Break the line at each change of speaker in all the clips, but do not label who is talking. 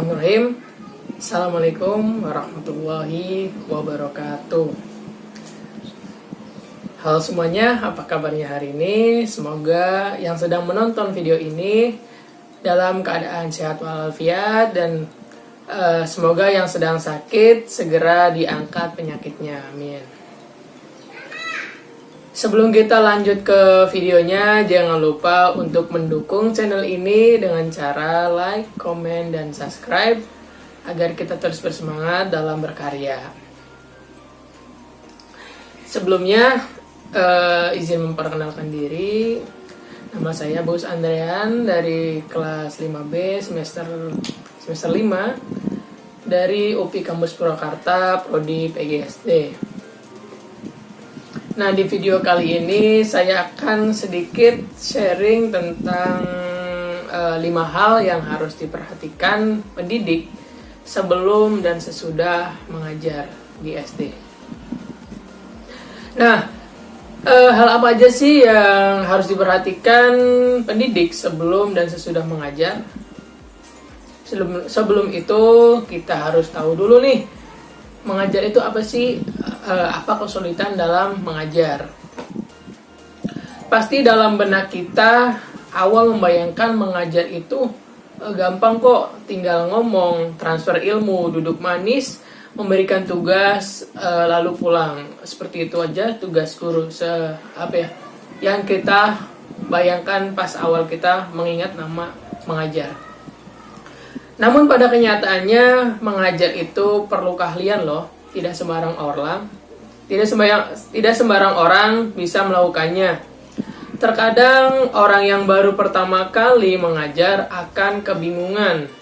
Bismillahirrahmanirrahim. Assalamualaikum warahmatullahi wabarakatuh. Halo semuanya, apa kabarnya hari ini? Semoga yang sedang menonton video ini dalam keadaan sehat walafiat dan semoga yang sedang sakit segera diangkat penyakitnya. Amin. Sebelum kita lanjut ke videonya, jangan lupa untuk mendukung channel ini dengan cara like, komen, dan subscribe agar kita terus bersemangat dalam berkarya. Sebelumnya, izin memperkenalkan diri. Nama saya Bagus Andrean dari kelas 5B semester 5 dari UPI Kampus Purwakarta, Prodi PGSD. Nah, di video kali ini saya akan sedikit sharing tentang 5 hal yang harus diperhatikan pendidik sebelum dan sesudah mengajar di SD. Nah, hal apa aja sih yang harus diperhatikan pendidik sebelum dan sesudah mengajar? Sebelum itu kita harus tahu dulu nih, mengajar itu apa sih? Apa kesulitan dalam mengajar? Pasti dalam benak kita awal membayangkan mengajar itu gampang kok, tinggal ngomong, transfer ilmu, duduk manis, memberikan tugas, lalu pulang. Seperti itu aja tugas guru yang kita bayangkan pas awal kita mengingat nama mengajar. Namun pada kenyataannya mengajar itu perlu keahlian loh. Tidak sembarang orang bisa melakukannya. Terkadang orang yang baru pertama kali mengajar akan kebingungan.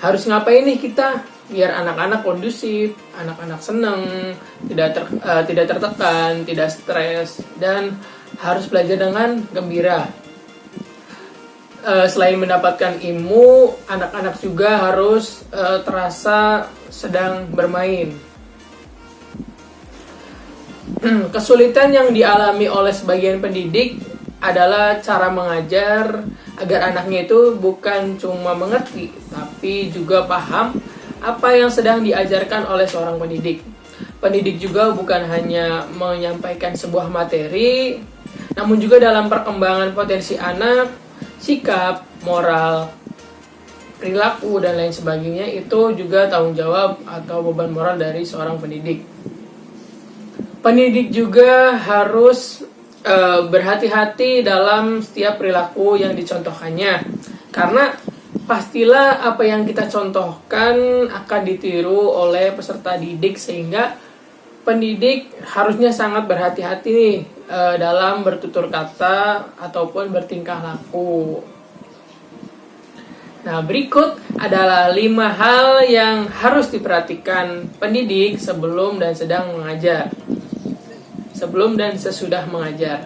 Harus ngapain nih kita biar anak-anak kondusif, anak-anak senang, tidak tertekan, tidak stres, dan harus belajar dengan gembira. Selain mendapatkan ilmu, anak-anak juga harus terasa sedang bermain. Kesulitan yang dialami oleh sebagian pendidik adalah cara mengajar agar anaknya itu bukan cuma mengerti, tapi juga paham apa yang sedang diajarkan oleh seorang pendidik. Pendidik juga bukan hanya menyampaikan sebuah materi, namun juga dalam perkembangan potensi anak, sikap, moral, perilaku, dan lain sebagainya itu juga tanggung jawab atau beban moral dari seorang pendidik. Pendidik juga harus berhati-hati dalam setiap perilaku yang dicontohkannya, karena pastilah apa yang kita contohkan akan ditiru oleh peserta didik, sehingga pendidik harusnya sangat berhati-hati nih dalam bertutur kata ataupun bertingkah laku. Nah, berikut adalah 5 hal yang harus diperhatikan pendidik sebelum dan sedang mengajar. Sebelum dan sesudah mengajar.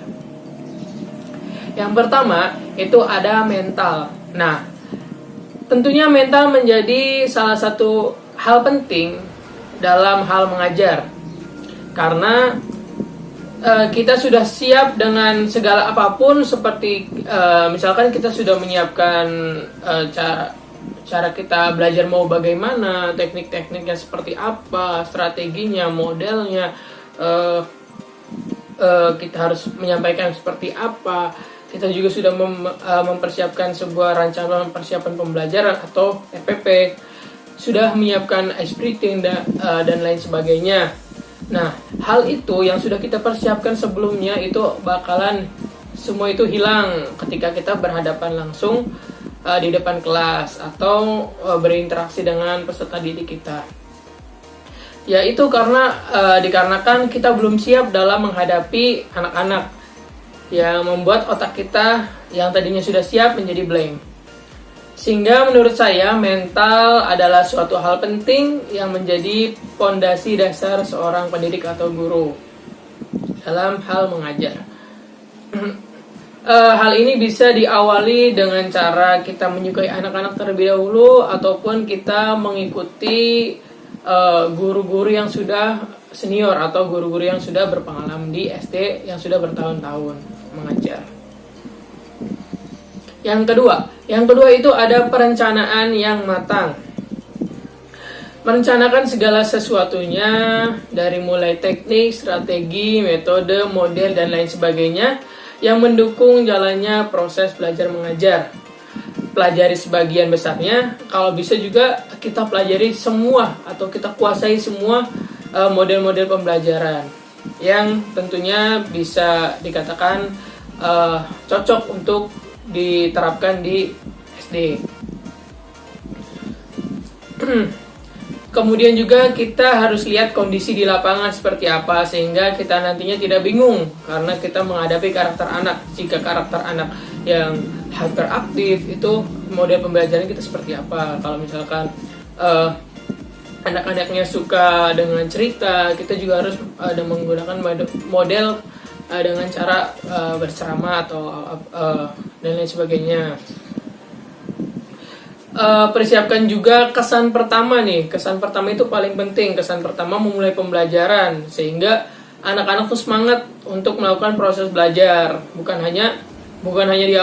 Yang pertama, itu ada mental. Nah, tentunya mental menjadi salah satu hal penting dalam hal mengajar. Karena kita sudah siap dengan segala apapun, seperti misalkan kita sudah menyiapkan cara kita belajar mau bagaimana, teknik-tekniknya seperti apa, strateginya, modelnya, kita harus menyampaikan seperti apa. Kita juga sudah mempersiapkan sebuah rancangan persiapan pembelajaran atau RPP, sudah menyiapkan ice breathing dan lain sebagainya. Nah, hal itu yang sudah kita persiapkan sebelumnya itu bakalan semua itu hilang ketika kita berhadapan langsung di depan kelas atau berinteraksi dengan peserta didik kita. Ya, itu dikarenakan kita belum siap dalam menghadapi anak-anak, yang membuat otak kita yang tadinya sudah siap menjadi blank. Sehingga menurut saya mental adalah suatu hal penting yang menjadi fondasi dasar seorang pendidik atau guru dalam hal mengajar. Hal ini bisa diawali dengan cara kita menyukai anak-anak terlebih dahulu, ataupun kita mengikuti guru-guru yang sudah senior atau guru-guru yang sudah berpengalaman di SD, yang sudah bertahun-tahun mengajar. Yang kedua itu ada perencanaan yang matang. Merencanakan segala sesuatunya dari mulai teknik, strategi, metode, model, dan lain sebagainya yang mendukung jalannya proses belajar mengajar. Pelajari sebagian besarnya, kalau bisa juga kita pelajari semua atau kita kuasai semua model-model pembelajaran yang tentunya bisa dikatakan cocok untuk diterapkan di SD. Kemudian juga kita harus lihat kondisi di lapangan seperti apa sehingga kita nantinya tidak bingung karena kita menghadapi karakter anak. Jika karakter anak yang hyperaktif, itu model pembelajaran kita seperti apa. Kalau misalkan anak-anaknya suka dengan cerita, kita juga harus menggunakan model dengan cara berceramah atau dan lain sebagainya. Persiapkan juga kesan pertama nih. Kesan pertama itu paling penting. Kesan pertama memulai pembelajaran sehingga anak-anak tuh semangat untuk melakukan proses belajar. Bukan hanya di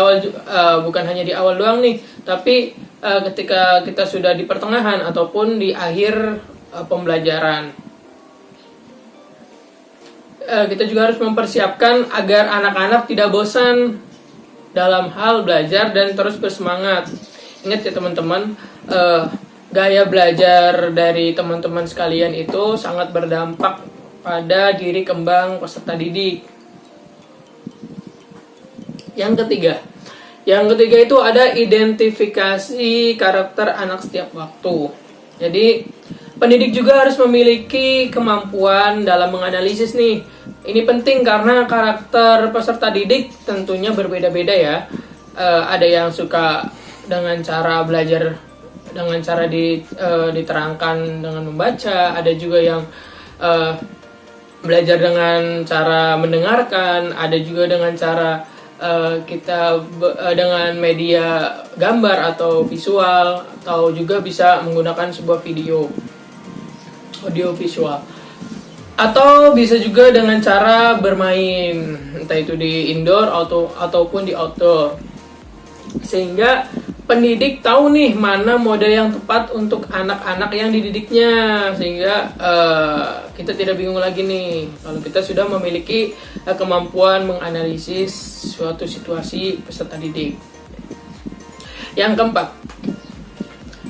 awal doang nih, tapi ketika kita sudah di pertengahan ataupun di akhir pembelajaran. Kita juga harus mempersiapkan agar anak-anak tidak bosan dalam hal belajar dan terus bersemangat. Ingat ya teman-teman, gaya belajar dari teman-teman sekalian itu sangat berdampak pada diri kembang peserta didik. Yang ketiga itu ada identifikasi karakter anak setiap waktu. Jadi pendidik juga harus memiliki kemampuan dalam menganalisis nih. Ini penting karena karakter peserta didik tentunya berbeda-beda ya. Ada yang suka dengan cara belajar dengan cara diterangkan dengan membaca, ada juga yang belajar dengan cara mendengarkan, ada juga dengan cara kita dengan media gambar atau visual, atau juga bisa menggunakan sebuah audio visual, atau bisa juga dengan cara bermain, entah itu di indoor ataupun di outdoor, sehingga pendidik tahu nih mana model yang tepat untuk anak-anak yang dididiknya, sehingga kita tidak bingung lagi nih kalau kita sudah memiliki kemampuan menganalisis suatu situasi peserta didik. Yang keempat,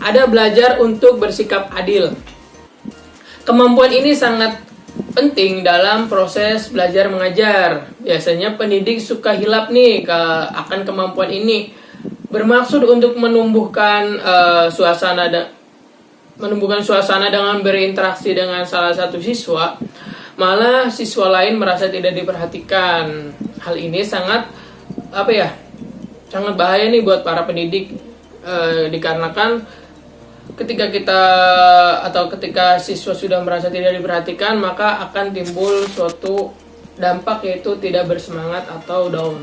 ada belajar untuk bersikap adil. Kemampuan ini sangat penting dalam proses belajar mengajar. Biasanya pendidik suka hilap nih akan kemampuan ini, bermaksud untuk menumbuhkan suasana dengan berinteraksi dengan salah satu siswa, malah siswa lain merasa tidak diperhatikan. Hal ini sangat bahaya nih buat para pendidik, dikarenakan ketika siswa sudah merasa tidak diperhatikan, maka akan timbul suatu dampak, yaitu tidak bersemangat atau down.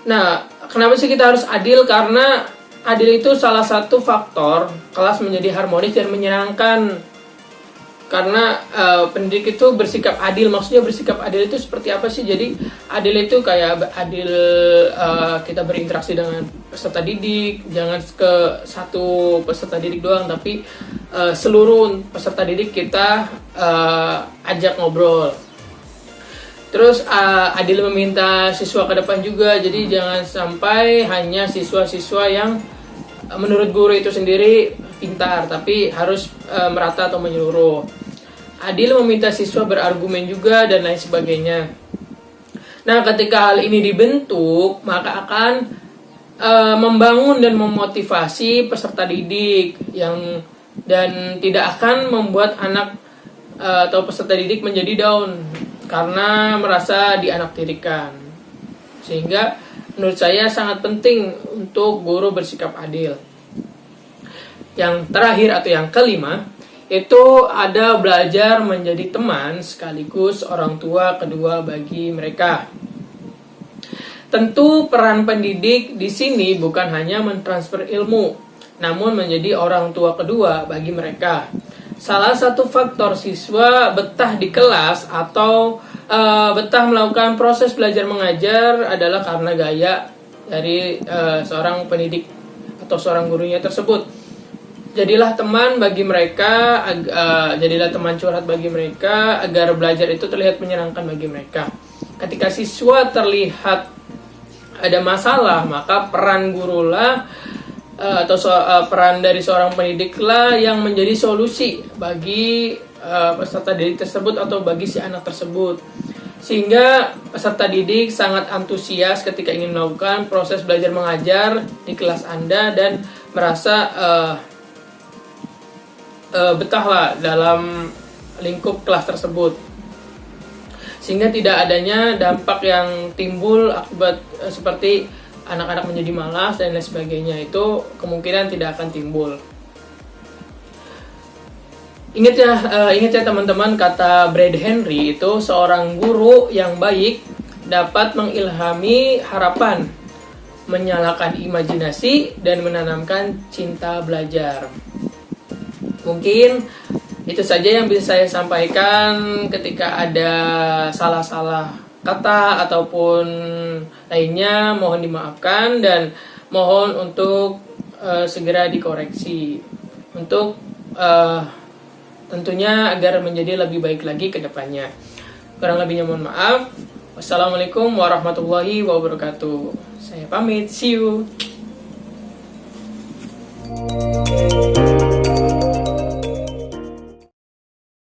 Nah, kenapa sih kita harus adil? Karena adil itu salah satu faktor kelas menjadi harmonis dan menyenangkan. Karena pendidik itu bersikap adil. Maksudnya bersikap adil itu seperti apa sih? Jadi adil itu kayak adil kita berinteraksi dengan peserta didik, jangan ke satu peserta didik doang, tapi seluruh peserta didik kita ajak ngobrol. Terus adil meminta siswa ke depan juga, jadi jangan sampai hanya siswa-siswa yang menurut guru itu sendiri pintar, tapi harus merata atau menyeluruh. Adil meminta siswa berargumen juga dan lain sebagainya. Nah, ketika hal ini dibentuk, maka akan membangun dan memotivasi peserta didik dan tidak akan membuat anak atau peserta didik menjadi down karena merasa dianaktirikan. Sehingga menurut saya sangat penting untuk guru bersikap adil. Yang terakhir atau yang kelima, itu ada belajar menjadi teman sekaligus orang tua kedua bagi mereka. Tentu peran pendidik di sini bukan hanya mentransfer ilmu, namun menjadi orang tua kedua bagi mereka. Salah satu faktor siswa betah di kelas atau betah melakukan proses belajar mengajar adalah karena gaya dari seorang pendidik atau seorang gurunya tersebut. Jadilah teman bagi mereka, jadilah teman curhat bagi mereka agar belajar itu terlihat menyenangkan bagi mereka. Ketika siswa terlihat ada masalah, maka peran gurulah peran dari seorang pendidik lah yang menjadi solusi bagi peserta didik tersebut atau bagi si anak tersebut. Sehingga peserta didik sangat antusias ketika ingin melakukan proses belajar mengajar di kelas Anda dan merasa betahlah dalam lingkup kelas tersebut. Sehingga tidak adanya dampak yang timbul akibat seperti anak-anak menjadi malas dan lain sebagainya, itu kemungkinan tidak akan timbul. Ingat ya teman-teman, kata Brad Henry itu, seorang guru yang baik dapat mengilhami harapan, menyalakan imajinasi, dan menanamkan cinta belajar. Mungkin itu saja yang bisa saya sampaikan. Ketika ada salah-salah kata ataupun lainnya, mohon dimaafkan dan mohon untuk segera dikoreksi untuk tentunya agar menjadi lebih baik lagi ke depannya. Kurang lebihnya mohon maaf. Wassalamualaikum warahmatullahi wabarakatuh. Saya pamit, see you.